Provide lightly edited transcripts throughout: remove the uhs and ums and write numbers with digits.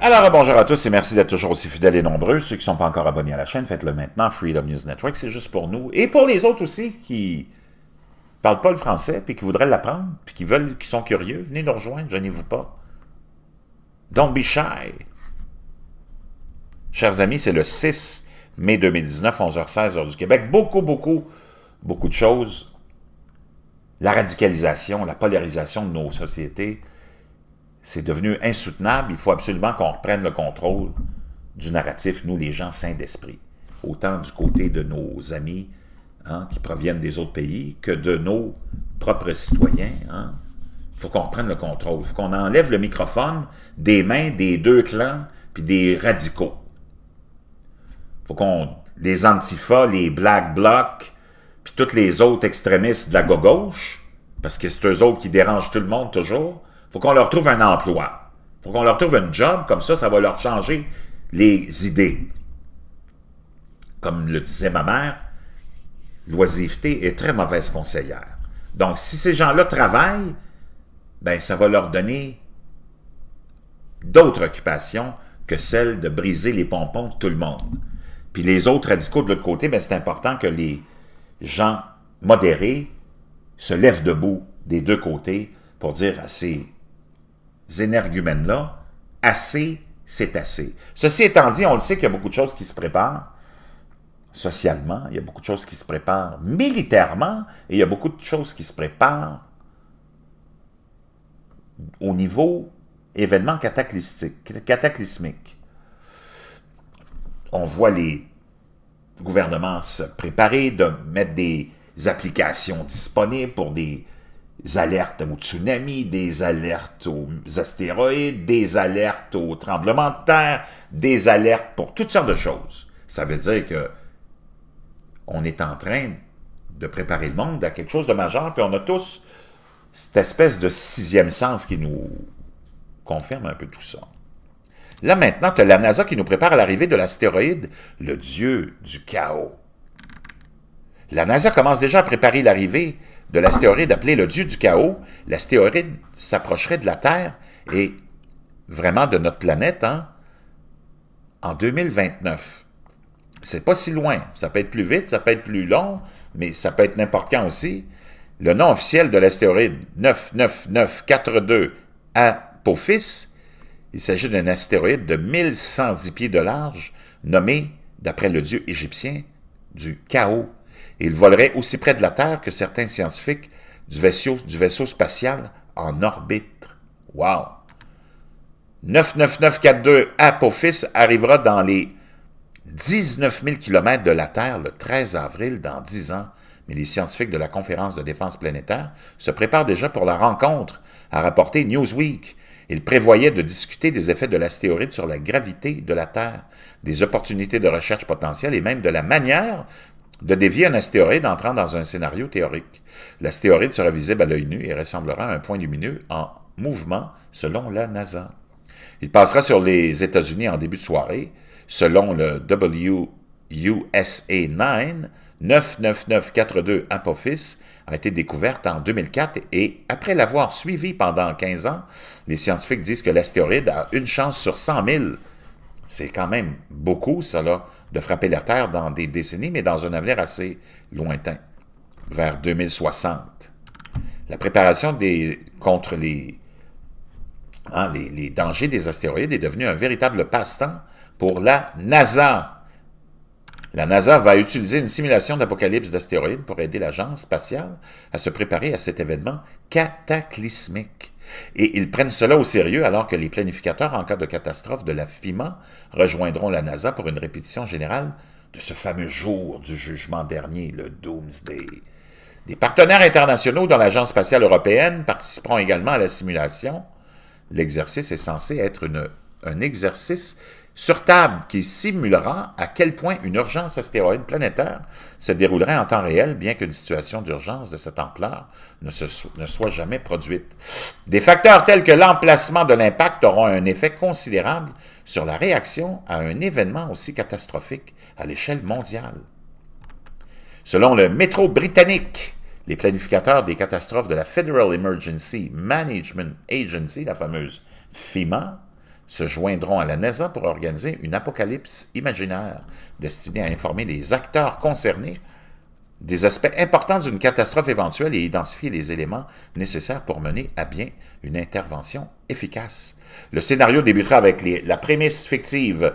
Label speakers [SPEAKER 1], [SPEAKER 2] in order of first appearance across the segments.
[SPEAKER 1] Alors, bonjour à tous et merci d'être toujours aussi fidèles et nombreux. Ceux qui ne sont pas encore abonnés à la chaîne, faites-le maintenant. Freedom News Network, c'est juste pour nous. Et pour les autres aussi qui ne parlent pas le français puis qui voudraient l'apprendre, puis qui sont curieux, venez nous rejoindre, gênez-vous pas. Don't be shy. Chers amis, c'est le 6 mai 2019, 11h16, heure du Québec. Beaucoup de choses. La radicalisation, la polarisation de nos sociétés, c'est devenu insoutenable. Il faut absolument qu'on reprenne le contrôle du narratif, nous, les gens sains d'esprit. Autant du côté de nos amis qui proviennent des autres pays que de nos propres citoyens. Il faut qu'on reprenne le contrôle. Il faut qu'on enlève le microphone des mains des deux clans puis des radicaux. Il faut qu'on... Les antifas, les black blocs, puis tous les autres extrémistes de la gauche, parce que c'est eux autres qui dérangent tout le monde toujours, il faut qu'on leur trouve un emploi. Il faut qu'on leur trouve un job, comme ça va leur changer les idées. Comme le disait ma mère, l'oisiveté est très mauvaise conseillère. Donc, si ces gens-là travaillent, ben ça va leur donner d'autres occupations que celle de briser les pompons de tout le monde. Puis les autres radicaux de l'autre côté, ben c'est important que les gens modérés se lèvent debout des deux côtés pour dire à ces énergumènes-là, assez, c'est assez. Ceci étant dit, on le sait qu'il y a beaucoup de choses qui se préparent socialement, il y a beaucoup de choses qui se préparent militairement, et il y a beaucoup de choses qui se préparent au niveau événement cataclysmique. On voit les gouvernements se préparer, de mettre des applications disponibles pour des alertes aux tsunamis, des alertes aux astéroïdes, des alertes aux tremblements de terre, des alertes pour toutes sortes de choses. Ça veut dire que on est en train de préparer le monde à quelque chose de majeur, puis on a tous cette espèce de sixième sens qui nous confirme un peu tout ça. Là, maintenant, tu as la NASA qui nous prépare à l'arrivée de l'astéroïde, le dieu du chaos. La NASA commence déjà à préparer l'arrivée de l'astéroïde appelé le dieu du chaos. L'astéroïde s'approcherait de la Terre et vraiment de notre planète en 2029. C'est pas si loin. Ça peut être plus vite, ça peut être plus long, mais ça peut être n'importe quand aussi. Le nom officiel de l'astéroïde 99942 Apophis, il s'agit d'un astéroïde de 1110 pieds de large, nommé, d'après le dieu égyptien, du chaos. Il volerait aussi près de la Terre que certains scientifiques du vaisseau spatial en orbite. Wow! 99942 Apophis arrivera dans les 19 000 km de la Terre le 13 avril dans 10 ans. Mais les scientifiques de la Conférence de défense planétaire se préparent déjà pour la rencontre, a rapporté Newsweek. Ils prévoyaient de discuter des effets de l'astéroïde sur la gravité de la Terre, des opportunités de recherche potentielles et même de la manière de dévier un astéroïde entrant dans un scénario théorique. L'astéroïde sera visible à l'œil nu et ressemblera à un point lumineux en mouvement selon la NASA. Il passera sur les États-Unis en début de soirée. Selon le WUSA 9, 99942 Apophis a été découverte en 2004 et après l'avoir suivi pendant 15 ans, les scientifiques disent que l'astéroïde a une chance sur 100 000. C'est quand même beaucoup, ça, là, de frapper la Terre dans des décennies, mais dans un avenir assez lointain, vers 2060. La préparation contre les dangers des astéroïdes est devenue un véritable passe-temps pour la NASA. La NASA va utiliser une simulation d'apocalypse d'astéroïdes pour aider l'agence spatiale à se préparer à cet événement cataclysmique. Et ils prennent cela au sérieux alors que les planificateurs en cas de catastrophe de la FEMA rejoindront la NASA pour une répétition générale de ce fameux jour du jugement dernier, le Doomsday. Des partenaires internationaux dont l'Agence spatiale européenne participeront également à la simulation. L'exercice est censé être un exercice sur table qui simulera à quel point une urgence astéroïde planétaire se déroulerait en temps réel, bien qu'une situation d'urgence de cette ampleur ne soit jamais produite. Des facteurs tels que l'emplacement de l'impact auront un effet considérable sur la réaction à un événement aussi catastrophique à l'échelle mondiale. Selon le métro britannique, les planificateurs des catastrophes de la Federal Emergency Management Agency, la fameuse FEMA, se joindront à la NASA pour organiser une apocalypse imaginaire destinée à informer les acteurs concernés des aspects importants d'une catastrophe éventuelle et identifier les éléments nécessaires pour mener à bien une intervention efficace. Le scénario débutera avec la prémisse fictive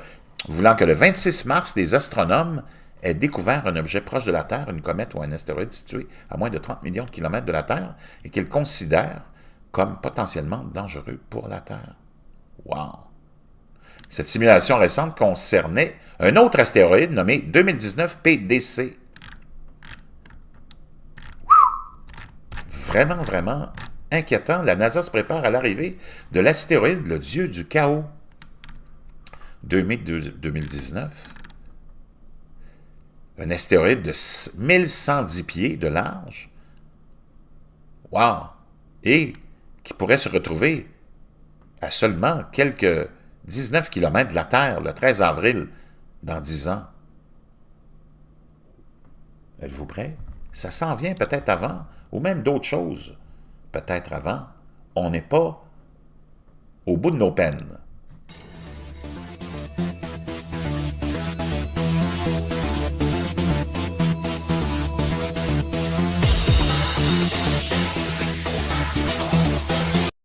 [SPEAKER 1] voulant que le 26 mars, des astronomes aient découvert un objet proche de la Terre, une comète ou un astéroïde situé à moins de 30 millions de kilomètres de la Terre, et qu'ils considèrent comme potentiellement dangereux pour la Terre. Wow! Cette simulation récente concernait un autre astéroïde nommé 2019 PDC. Vraiment, vraiment inquiétant. La NASA se prépare à l'arrivée de l'astéroïde, le dieu du chaos. 2 mai 2019. Un astéroïde de 1110 pieds de large. Wow! Et qui pourrait se retrouver à seulement quelques 19 km de la Terre, le 13 avril, dans 10 ans. Êtes-vous prêts? Ça s'en vient peut-être avant, ou même d'autres choses. Peut-être avant. On n'est pas au bout de nos peines.